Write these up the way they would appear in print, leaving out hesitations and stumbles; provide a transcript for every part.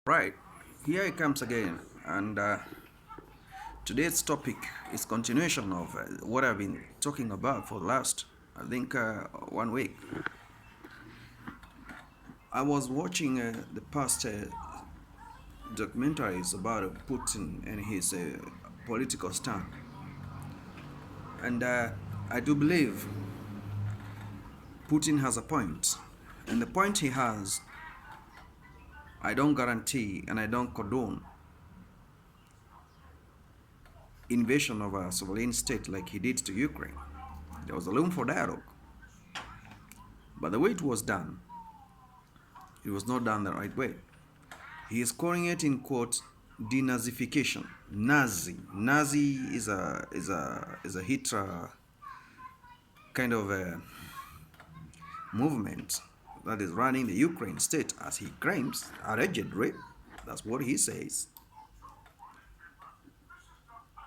Right, here it comes again, and today's topic is continuation of what I've been talking about for the last, I think, 1 week. I was watching the past documentaries about Putin and his political stand, and I do believe Putin has a point, and the point he has, I don't guarantee and I don't condone invasion of a sovereign state like he did to Ukraine. There was a room for dialogue. But the way it was done, it was not done the right way. He is calling it in quote denazification. Nazi is a Hitler kind of a movement that is running the Ukraine state, as he claims, allegedly. That's what he says.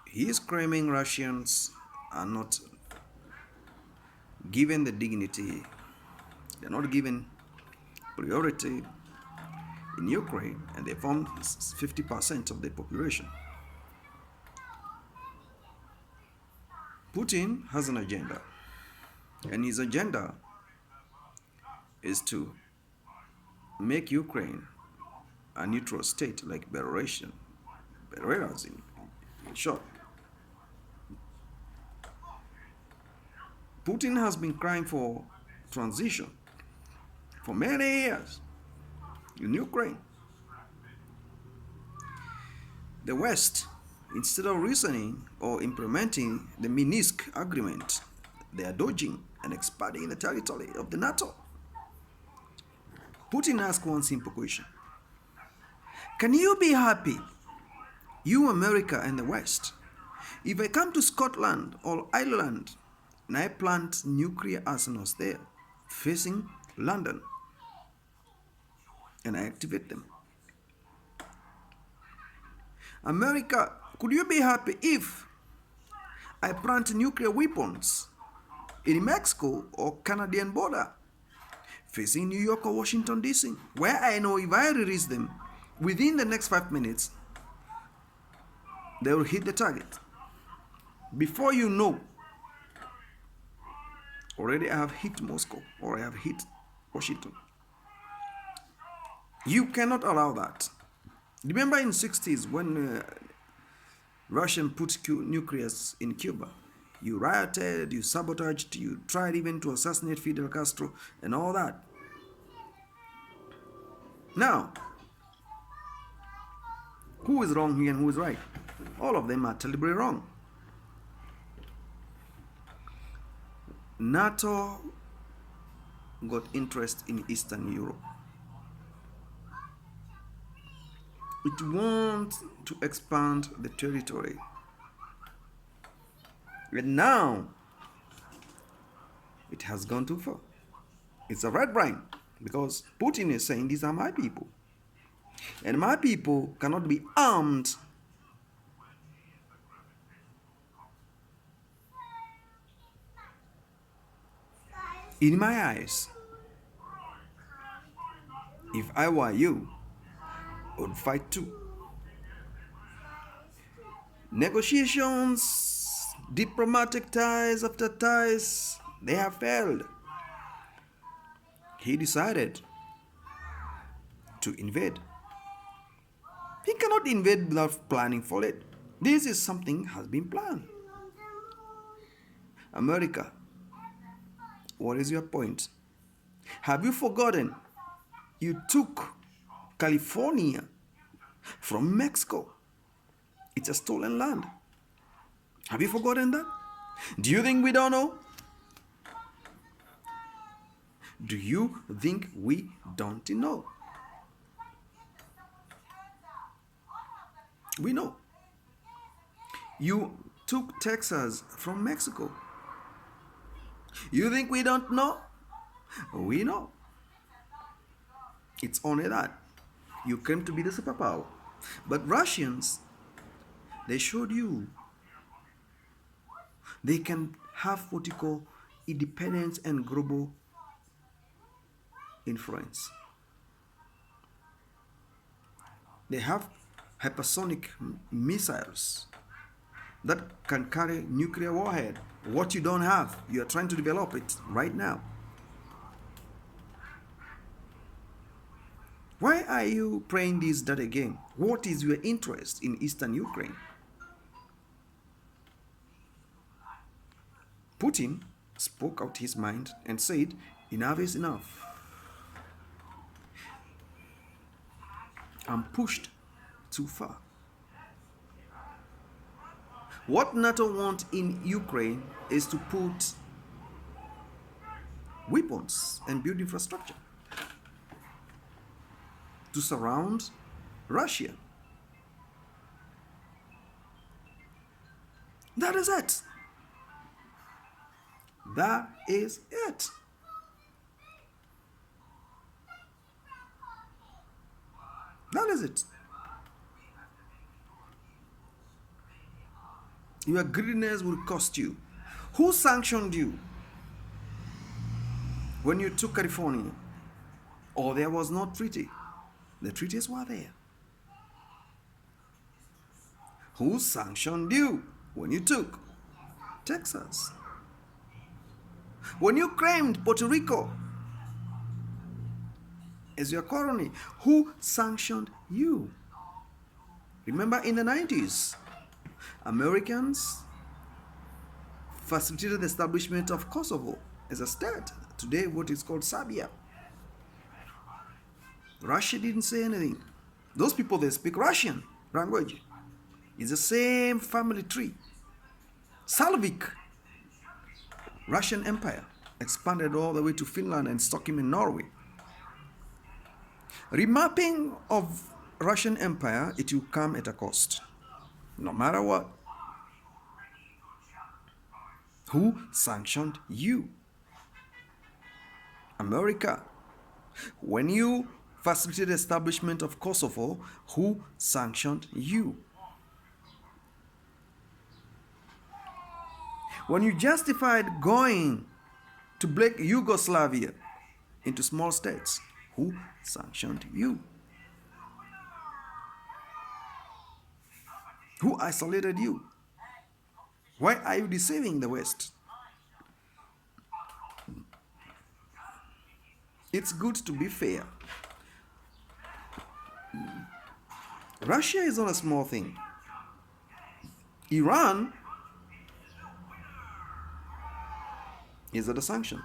He is claiming Russians are not given the dignity, they're not given priority in Ukraine, and they form 50% of the population. Putin has an agenda, and his agenda is to make Ukraine a neutral state like Belarus in short. Putin has been crying for transition for many years in Ukraine. The West, instead of reasoning or implementing the Minsk agreement, they are dodging and expanding the territory of the NATO. Putin asked one simple question. Can you be happy, you America and the West, if I come to Scotland or Ireland and I plant nuclear arsenals there facing London and I activate them? America, could you be happy if I plant nuclear weapons in Mexico or Canadian border facing New York or Washington DC, where I know if I release them within the next 5 minutes, they will hit the target? Before you know, already I have hit Moscow or I have hit Washington. You cannot allow that. Remember in 60s when Russian put nuclears in Cuba, you rioted, you sabotaged, you tried even to assassinate Fidel Castro and all that. Now, who is wrong here and who is right? All of them are terribly wrong. NATO got interest in Eastern Europe. It wants to expand the territory. And now, it has gone too far. It's a red brain, because Putin is saying these are my people. And my people cannot be armed in my eyes. If I were you, I would fight too. Negotiations, diplomatic ties after ties, they have failed. He decided to invade. He cannot invade without planning for it. This is something has been planned. America, what is your point? Have you forgotten you took California from Mexico? It's a stolen land. Have you forgotten that? Do you think we don't know? Do you think we don't know? We know. You took Texas from Mexico. You think we don't know? We know. It's only that you claim to be the superpower. But Russians, they showed you they can have what you call independence and global influence. They have hypersonic missiles that can carry nuclear warhead. What you don't have, you are trying to develop it right now. Why are you praying this that again? What is your interest in Eastern Ukraine? Putin spoke out his mind and said, enough is enough. I'm pushed too far. What NATO wants in Ukraine is to put weapons and build infrastructure to surround Russia. That is it. That is it. That is it. Your greediness will cost you. Who sanctioned you when you took California? Or there was no treaty? The treaties were there. Who sanctioned you when you took Texas? When you claimed Puerto Rico as your colony, who sanctioned you? Remember in the 90s, Americans facilitated the establishment of Kosovo as a state, today what is called Serbia. Russia didn't say anything. Those people, they speak Russian language. It's the same family tree. Slavic Russian Empire expanded all the way to Finland and Stockholm in Norway. Remapping of Russian Empire, it will come at a cost. No matter what. Who sanctioned you? America. When you facilitated the establishment of Kosovo, who sanctioned you? When you justified going to break Yugoslavia into small states, who sanctioned you? Who isolated you? Why are you deceiving the West? It's good to be fair. Russia is not a small thing. Iran is under sanction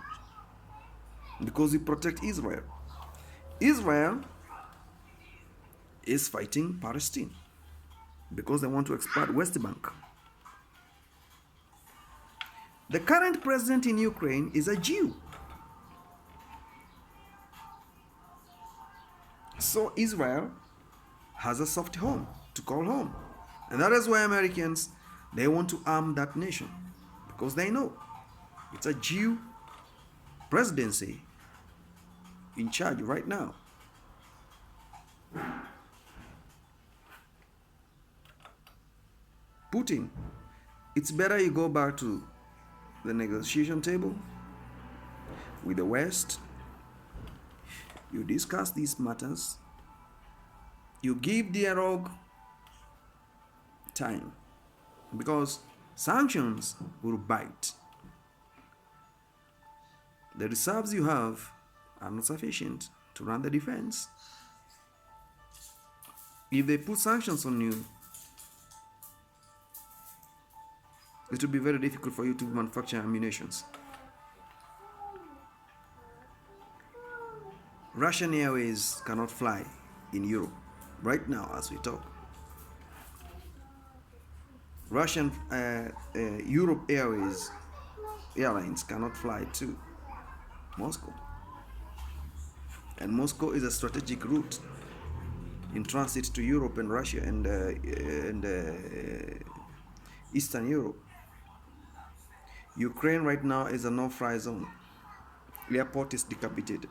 because we protect Israel. Israel is fighting Palestine because they want to expand West Bank. The current president in Ukraine is a Jew. So Israel has a soft home to call home. And that is why Americans, they want to arm that nation because they know it's a Jew presidency in charge right now. Putin, it's better you go back to the negotiation table with the West. You discuss these matters. You give dialogue time because sanctions will bite. The reserves you have are not sufficient to run the defense. If they put sanctions on you, it will be very difficult for you to manufacture ammunition. Russian Airways cannot fly in Europe right now as we talk. Russian Europe Airlines cannot fly to Moscow. And Moscow is a strategic route in transit to Europe and Russia and Eastern Europe. Ukraine right now is a no-fly zone. The airport is decapitated.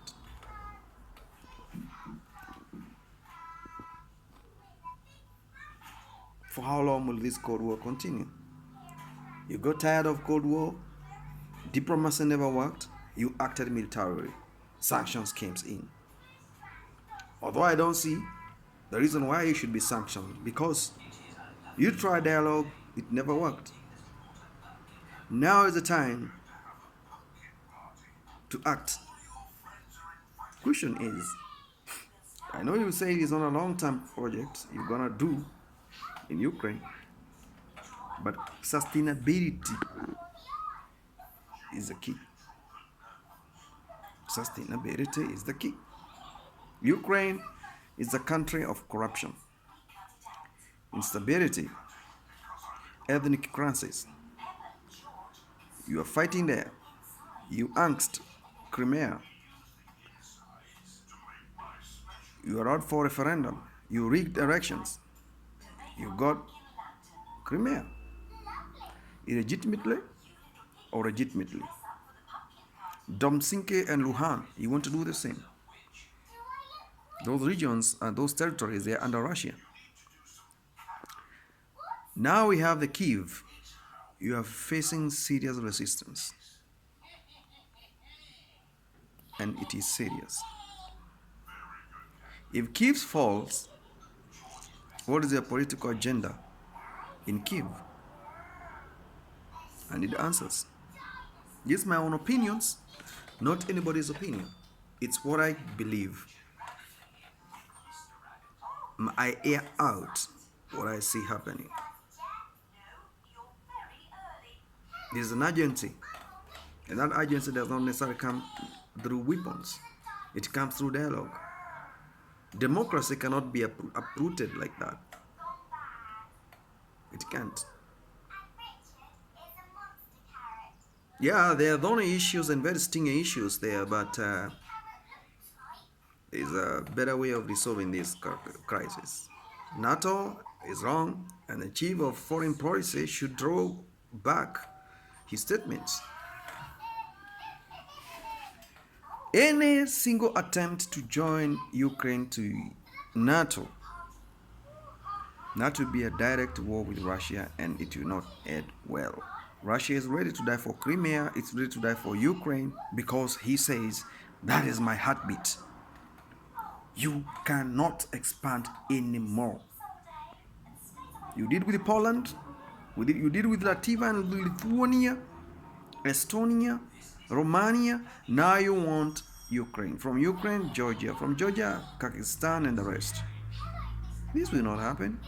For how long will this Cold War continue? You got tired of Cold War? Diplomacy never worked. You acted militarily. Sanctions came in. Although I don't see The reason why you should be sanctioned, because you tried dialogue, it never worked. Now is the time to act. Question is, I know you say it's on a long-term project you're gonna do in Ukraine, but sustainability is the key. Sustainability is the key. Ukraine is a country of corruption, instability, ethnic crisis. You are fighting there. You angst Crimea. You are out for referendum. You rigged elections. You got Crimea. Illegitimately or legitimately. Donetsk and Luhansk, you want to do the same. Those regions and those territories, they are under Russia. Now we have the Kyiv. You are facing serious resistance. And it is serious. If Kyiv falls, what is their political agenda in Kyiv? I need answers. These are my own opinions, not anybody's opinion. It's what I believe. I air out what I see happening. There's an agency, and that agency does not necessarily come through weapons. It comes through dialogue. Democracy cannot be uprooted like that. It can't. Yeah, there are thorny issues and very stinging issues there, but there's a better way of resolving this crisis. NATO is wrong, and the chief of foreign policy should draw back his statements. Any single attempt to join Ukraine to NATO will be a direct war with Russia, and it will not end well. Russia is ready to die for Crimea, it's ready to die for Ukraine, because he says, that is my heartbeat. You cannot expand anymore. You did with Poland, you did with Latvia and Lithuania, Estonia, Romania. Now you want Ukraine. From Ukraine, Georgia. From Georgia, Kazakhstan and the rest. This will not happen.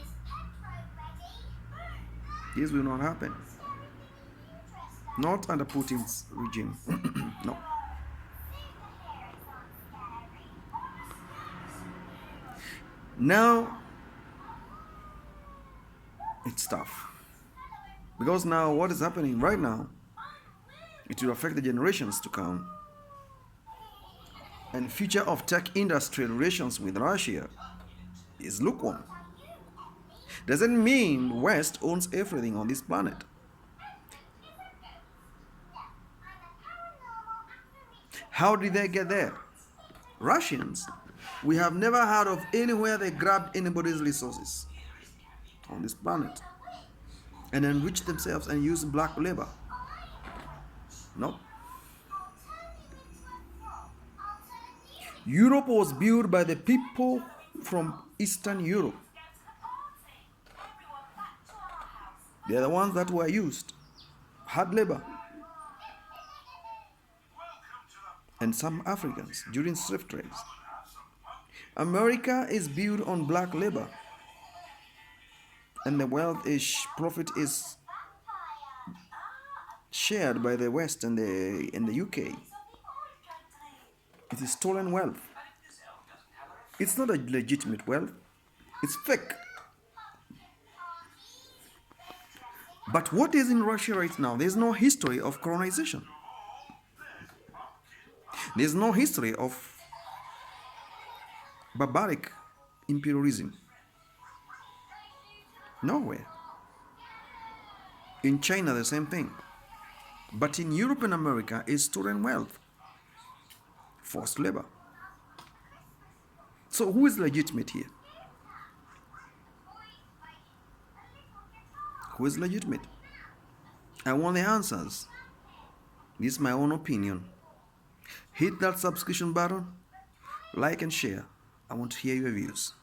This will not happen. Not under Putin's regime. No. Now, it's tough. Because now what is happening right now, it will affect the generations to come. And future of tech industrial relations with Russia is lukewarm. Doesn't mean West owns everything on this planet. How did they get there? Russians. We have never heard of anywhere they grabbed anybody's resources on this planet and enriched themselves and used black labor. No. Europe was built by the people from Eastern Europe. They are the ones that were used. Hard labor. And some Africans during slave trades. America is built on black labor. And the wealth profit is shared by the West and the UK. It is stolen wealth. It's not a legitimate wealth. It's fake. But what is in Russia right now? There's no history of colonization. There's no history of barbaric imperialism. Nowhere. In China, the same thing. But in Europe and America, it's stolen wealth. Forced labor. So who is legitimate here? Who is legitimate? I want the answers. This is my own opinion. Hit that subscription button, like and share. I want to hear your views.